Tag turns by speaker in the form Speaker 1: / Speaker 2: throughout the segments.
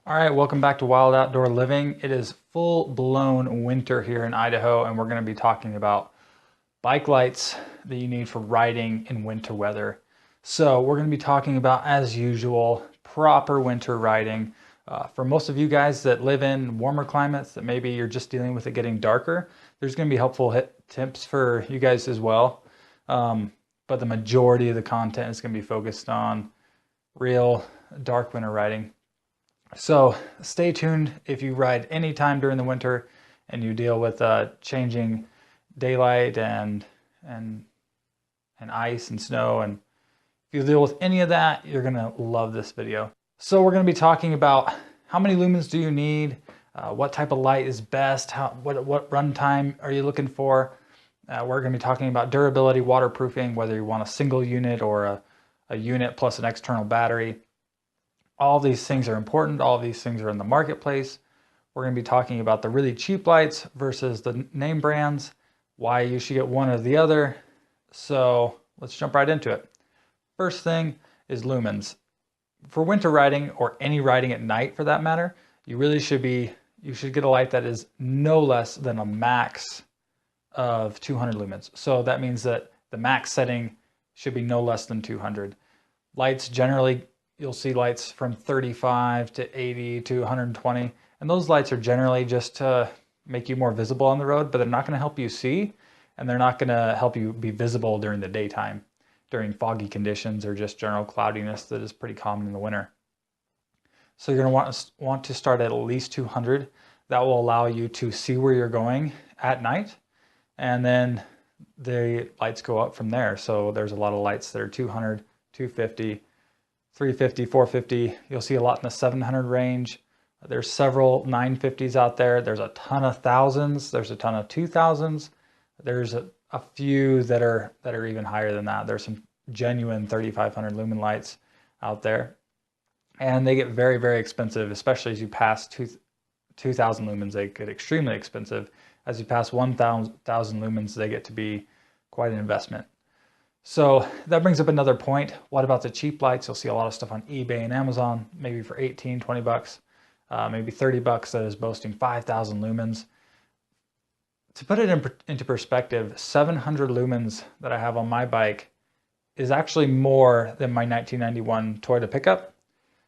Speaker 1: All right, welcome back to Wild Outdoor Living. It is full-blown winter here in Idaho, and we're going to be talking about bike lights that you need for riding in winter weather. So we're going to be talking about, as usual, proper winter riding. For most of you guys that live in warmer climates, that maybe you're just dealing with it getting darker, there's going to be helpful tips for you guys as well. But the majority of the content is going to be focused on real dark winter riding. So stay tuned if you ride any time during the winter and you deal with changing daylight and ice and snow. And if you deal with any of that, you're gonna love this video. So we're gonna be talking about how many lumens do you need, what type of light is best, what run time are you looking for. We're gonna be talking about durability, waterproofing, whether you want a single unit or a unit plus an external battery. All these things are important. All of these things are in the marketplace. We're going to be talking about the really cheap lights versus the name brands, why you should get one or the other. So let's jump right into it. First thing is lumens. For winter riding, or any riding at night for that matter, you should get a light that is no less than a max of 200 lumens. So that means that the max setting should be no less than 200. Lights generally, you'll see lights from 35 to 80 to 120. And those lights are generally just to make you more visible on the road, but they're not going to help you see, and they're not going to help you be visible during the daytime, during foggy conditions or just general cloudiness that is pretty common in the winter. So you're going to want to start at least 200. That will allow you to see where you're going at night, and then the lights go up from there. So there's a lot of lights that are 200, 250, 350, 450. You'll see a lot in the 700 range. There's several 950s out there. There's a ton of thousands. There's a ton of 2000s. There's a few that are even higher than that. There's some genuine 3500 lumen lights out there, and they get very, very expensive, especially as you pass 2000 lumens. They get extremely expensive. As you pass 1000 lumens, they get to be quite an investment. So that brings up another point. What about the cheap lights? You'll see a lot of stuff on eBay and Amazon, maybe for 18, 20 bucks, maybe 30 bucks that is boasting 5,000 lumens. To put it into perspective, 700 lumens that I have on my bike is actually more than my 1991 Toyota pickup.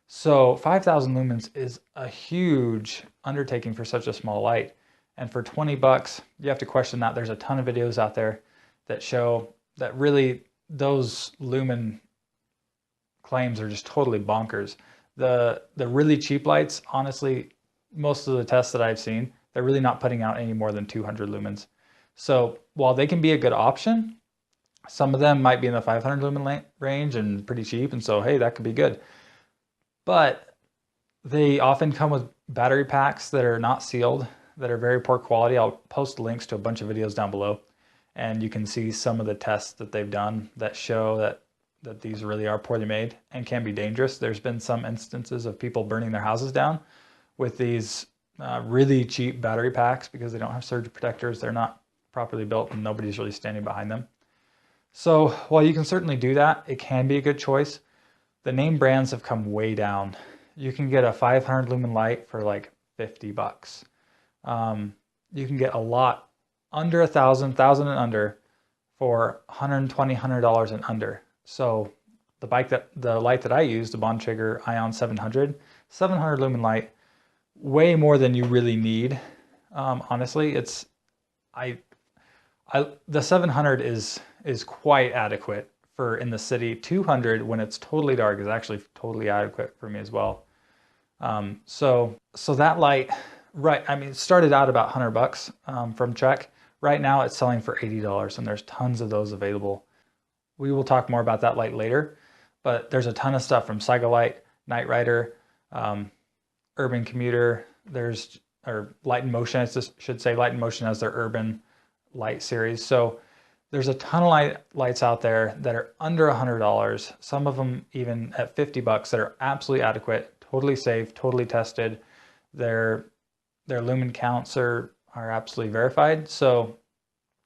Speaker 1: So 5,000 lumens is a huge undertaking for such a small light. And for 20 bucks, you have to question that. There's a ton of videos out there that show that really those lumen claims are just totally bonkers. The really cheap lights, honestly, most of the tests that I've seen, they're really not putting out any more than 200 lumens. So while they can be a good option, some of them might be in the 500 lumen range and pretty cheap, and so hey, that could be good. But they often come with battery packs that are not sealed, that are very poor quality. I'll post links to a bunch of videos down below, and you can see some of the tests that they've done that show that these really are poorly made and can be dangerous. There's been some instances of people burning their houses down with these really cheap battery packs because they don't have surge protectors. They're not properly built and nobody's really standing behind them. So while you can certainly do that, it can be a good choice. The name brands have come way down. You can get a 500 lumen light for like 50 bucks. You can get a lot under 1,000 and under for $120, $100 and under. So the light that I use, the Bontrager Ion 700 lumen light, way more than you really need. Honestly, the 700 is quite adequate for in the city. 200 when it's totally dark is actually totally adequate for me as well. So that light, right? I mean, it started out about 100 bucks from Trek. Right now it's selling for $80, and there's tons of those available. We will talk more about that light later, but there's a ton of stuff from Cygalite, Night Rider, Urban Commuter. Or Light in Motion, I should say. Light in Motion has their urban light series. So there's a ton of lights out there that are under $100. Some of them even at 50 bucks that are absolutely adequate, totally safe, totally tested. Their lumen counts are absolutely verified. So,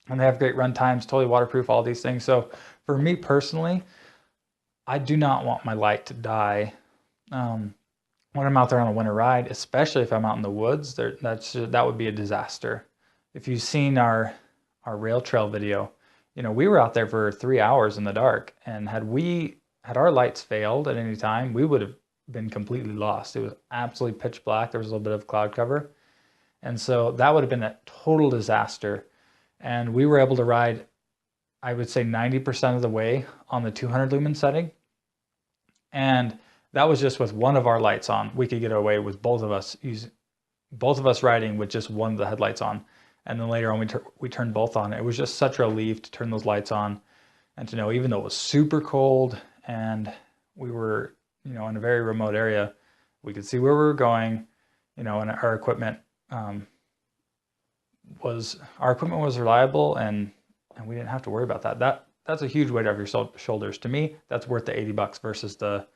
Speaker 1: and they have great run times, totally waterproof, all these things. So for me personally, I do not want my light to die when I'm out there on a winter ride, especially if I'm out in the woods, that would be a disaster. If you've seen our rail trail video, you know, we were out there for 3 hours in the dark, and had our lights failed at any time, we would have been completely lost. It was absolutely pitch black. There was a little bit of cloud cover. And so that would have been a total disaster. And we were able to ride, I would say 90% of the way on the 200 lumen setting. And that was just with one of our lights on. We could get away with both of us riding with just one of the headlights on. And then later on, we turned both on. It was just such a relief to turn those lights on and to know, even though it was super cold and we were, you know, in a very remote area, we could see where we were going, you know, and our equipment was reliable, and we didn't have to worry about that. That's a huge weight off your shoulders. To me, that's worth the $80 versus the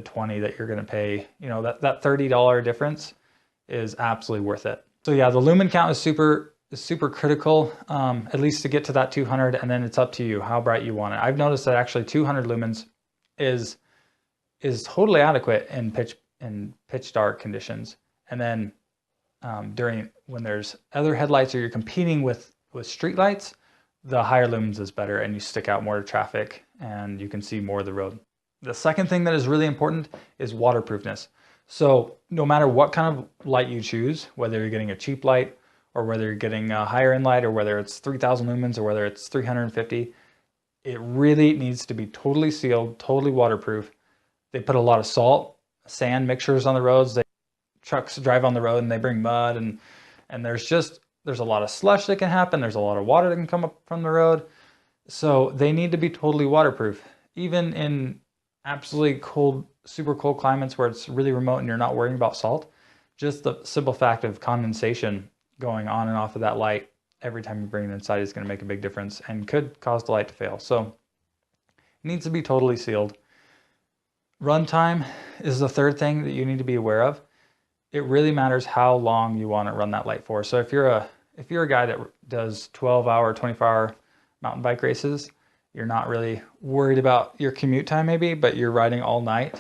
Speaker 1: 20 that you're going to pay. You know, that $30 difference is absolutely worth it. So yeah, the lumen count is super critical, at least to get to that 200, and then it's up to you how bright you want it. I've noticed that actually 200 lumens is totally adequate in pitch dark conditions. And then when there's other headlights or you're competing with street lights, the higher lumens is better, and you stick out more to traffic and you can see more of the road. The second thing that is really important is waterproofness. So no matter what kind of light you choose, whether you're getting a cheap light or whether you're getting a higher end light or whether it's 3000 lumens or whether it's 350, it really needs to be totally sealed, totally waterproof. They put a lot of salt, sand mixtures on the roads. Trucks drive on the road and they bring mud, and there's a lot of slush that can happen. There's a lot of water that can come up from the road. So they need to be totally waterproof. Even in absolutely cold, super cold climates where it's really remote and you're not worrying about salt, just the simple fact of condensation going on and off of that light every time you bring it inside is going to make a big difference and could cause the light to fail. So it needs to be totally sealed. Runtime is the third thing that you need to be aware of. It really matters how long you want to run that light for. So if you're a guy that does 12-hour, 24-hour mountain bike races, you're not really worried about your commute time maybe, but you're riding all night.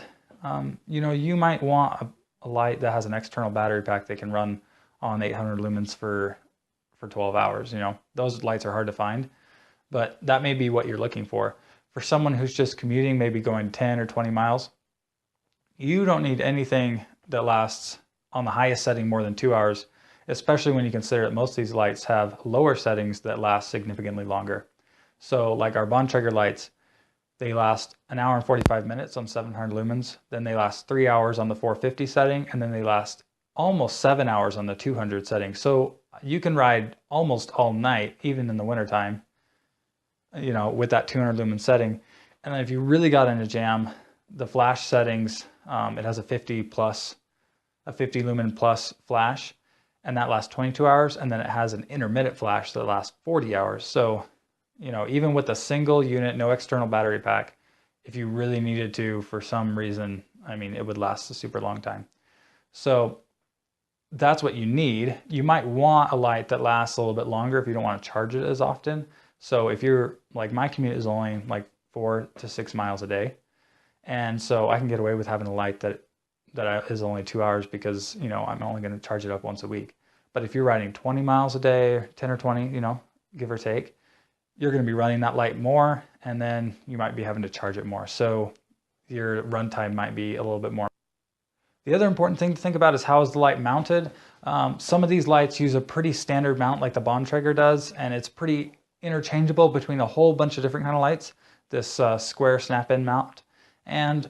Speaker 1: You know, you might want a light that has an external battery pack that can run on 800 lumens for 12 hours. You know, those lights are hard to find, but that may be what you're looking for. For someone who's just commuting, maybe going 10 or 20 miles, you don't need anything that lasts on the highest setting more than 2 hours, especially when you consider that most of these lights have lower settings that last significantly longer. So like our Bontrager lights, they last 1 hour and 45 minutes on 700 lumens, then they last 3 hours on the 450 setting, and then they last almost 7 hours on the 200 setting. So you can ride almost all night, even in the wintertime, you know, with that 200 lumen setting. And then if you really got in a jam, the flash settings, it has a 50 lumen plus flash, and that lasts 22 hours. And then it has an intermittent flash that lasts 40 hours. So, you know, even with a single unit, no external battery pack, if you really needed to, for some reason, I mean, it would last a super long time. So that's what you need. You might want a light that lasts a little bit longer if you don't want to charge it as often. So if you're like, my commute is only like 4 to 6 miles a day. And so I can get away with having a light that is only 2 hours because, you know, I'm only going to charge it up once a week. But if you're riding 20 miles a day, 10 or 20, you know, give or take, you're going to be running that light more, and then you might be having to charge it more. So your runtime might be a little bit more. The other important thing to think about is how is the light mounted. Some of these lights use a pretty standard mount like the Bontrager does, and it's pretty interchangeable between a whole bunch of different kind of lights, this square snap-in mount. And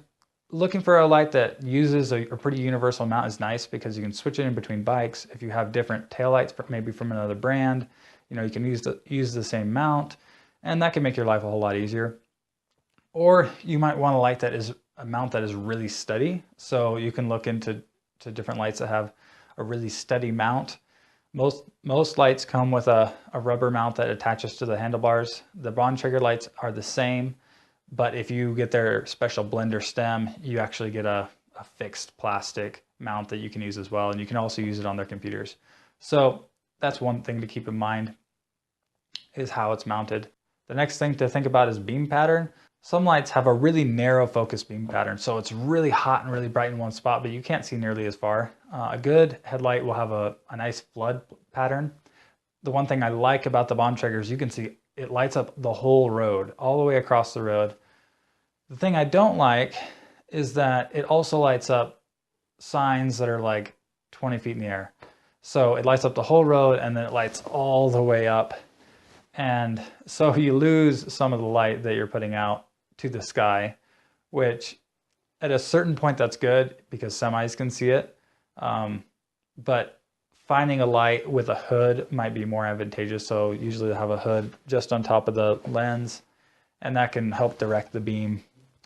Speaker 1: looking for a light that uses a pretty universal mount is nice because you can switch it in between bikes. If you have different taillights, maybe from another brand, you know, you can use the same mount, and that can make your life a whole lot easier. Or you might want a light that is a mount that is really steady. So you can look into different lights that have a really steady mount. Most lights come with a rubber mount that attaches to the handlebars. The Bontrager lights are the same, but if you get their special blender stem, you actually get a fixed plastic mount that you can use as well, and you can also use it on their computers. So that's one thing to keep in mind, is how it's mounted. The next thing to think about is beam pattern. Some lights have a really narrow focus beam pattern, so it's really hot and really bright in one spot, but you can't see nearly as far. A good headlight will have a nice flood pattern. The one thing I like about the Bontrager is you can see it lights up the whole road, all the way across the road. The thing I don't like is that it also lights up signs that are like 20 feet in the air. So it lights up the whole road and then it lights all the way up. And so you lose some of the light that you're putting out to the sky, which at a certain point that's good because semis can see it. But finding a light with a hood might be more advantageous. So usually they have a hood just on top of the lens, and that can help direct the beam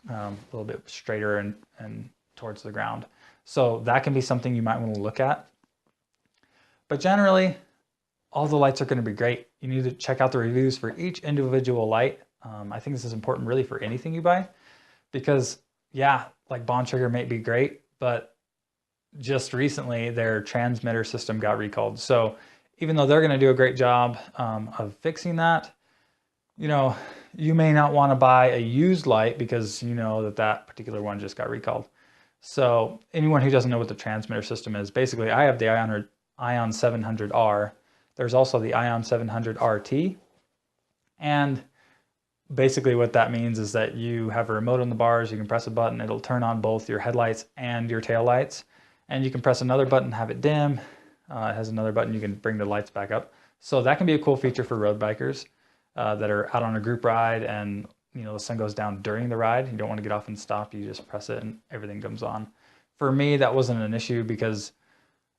Speaker 1: a little bit straighter and towards the ground. So that can be something you might want to look at. But generally, all the lights are going to be great. You need to check out the reviews for each individual light. I think this is important really for anything you buy, because yeah, like Bontrager may be great, but just recently their transmitter system got recalled. So even though they're going to do a great job of fixing that, you know, you may not want to buy a used light because you know that that particular one just got recalled. So anyone who doesn't know what the transmitter system is, basically I have the Ion 700R. There's also the Ion 700 RT. And basically what that means is that you have a remote on the bars, you can press a button, it'll turn on both your headlights and your tail lights. And you can press another button, have it dim. It has another button, you can bring the lights back up. So that can be a cool feature for road bikers that are out on a group ride and you know the sun goes down during the ride. You don't want to get off and stop, you just press it and everything comes on. For me, that wasn't an issue because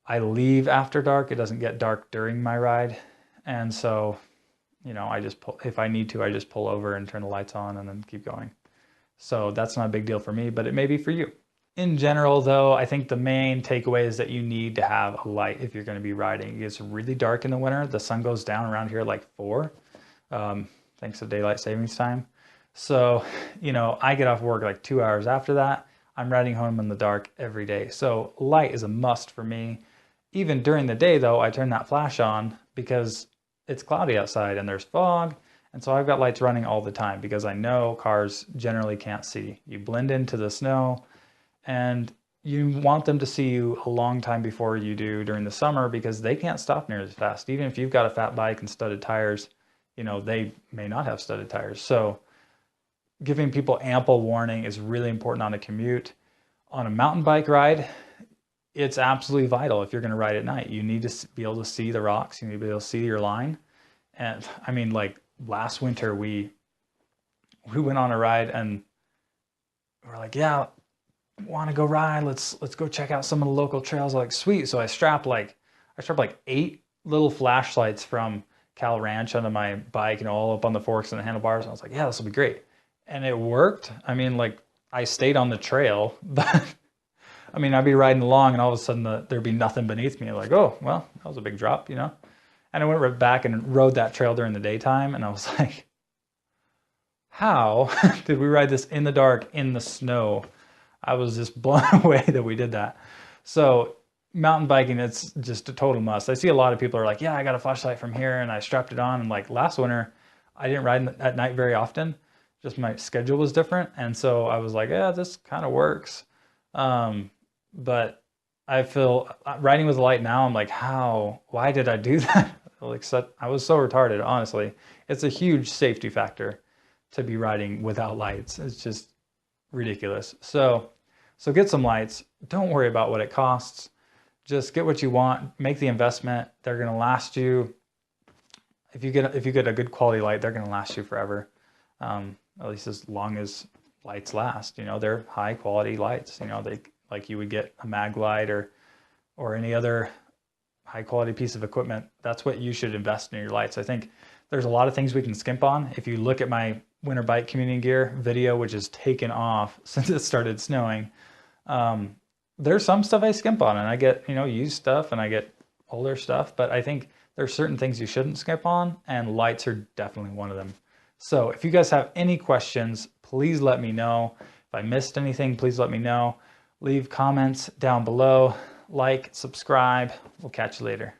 Speaker 1: I leave after dark. It doesn't get dark during my ride. And so, you know, I just pull, if I need to, I just pull over and turn the lights on and then keep going. So that's not a big deal for me, but it may be for you. In general though, I think the main takeaway is that you need to have a light if you're going to be riding. It gets really dark in the winter. The sun goes down around here like 4, thanks to daylight savings time. So, you know, I get off work like 2 hours after that. I'm riding home in the dark every day. So light is a must for me. Even during the day though, I turn that flash on because it's cloudy outside and there's fog. And so I've got lights running all the time because I know cars generally can't see. You blend into the snow and you want them to see you a long time before you do during the summer because they can't stop near as fast. Even if you've got a fat bike and studded tires, you know, they may not have studded tires. So giving people ample warning is really important on a commute. On a mountain bike ride, it's absolutely vital if you're going to ride at night. You need to be able to see the rocks. You need to be able to see your line. And I mean, like last winter, we went on a ride and we're like, yeah, want to go ride? Let's go check out some of the local trails. I'm like, sweet. So I strapped like 8 little flashlights from Cal Ranch onto my bike, you know, all up on the forks and the handlebars. And I was like, yeah, this will be great. And it worked. I mean, like I stayed on the trail, but I mean, I'd be riding along and all of a sudden there'd be nothing beneath me. Like, oh, well, that was a big drop, you know? And I went right back and rode that trail during the daytime. And I was like, how did we ride this in the dark, in the snow? I was just blown away that we did that. So mountain biking, it's just a total must. I see a lot of people are like, yeah, I got a flashlight from here and I strapped it on. And like last winter, I didn't ride at night very often. Just my schedule was different. And so I was like, yeah, this kind of works. But I feel riding with a light now, I'm like, why did I do that? Like, I was so retarded, honestly. It's a huge safety factor to be riding without lights. It's just ridiculous. So get some lights. Don't worry about what it costs. Just get what you want, make the investment. They're going to last you. If you get a good quality light, they're going to last you forever. At least as long as lights last, you know, they're high quality lights, you know, they like you would get a Maglite or any other high quality piece of equipment. That's what you should invest in your lights. I think there's a lot of things we can skimp on. If you look at my winter bike commuting gear video, which is taken off since it started snowing, there's some stuff I skimp on and I get, you know, used stuff and I get older stuff, but I think there's certain things you shouldn't skip on and lights are definitely one of them. So if you guys have any questions, please let me know. If I missed anything, please let me know. Leave comments down below, like, subscribe. We'll catch you later.